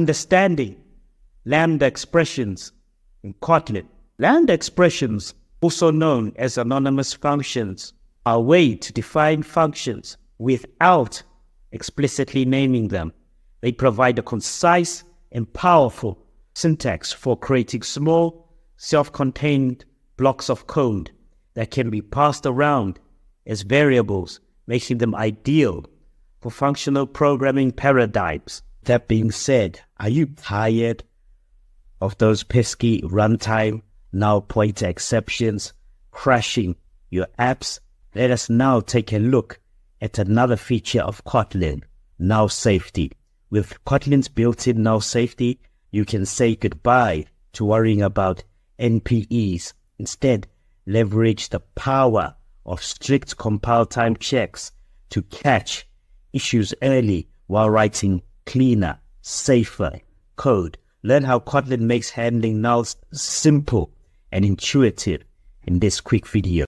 Understanding Lambda expressions in Kotlin. Lambda expressions, also known as anonymous functions, are a way to define functions without explicitly naming them. They provide a concise and powerful syntax for creating small, self-contained blocks of code that can be passed around as variables, making them ideal for functional programming paradigms. That being said, are you tired of those pesky runtime null pointer exceptions crashing your apps? Let us now take a look at another feature of Kotlin, null safety. With Kotlin's built-in null safety, you can say goodbye to worrying about NPEs. Instead, leverage the power of strict compile time checks to catch issues early while writing cleaner, safer code. Learn how Kotlin makes handling nulls simple and intuitive in this quick video.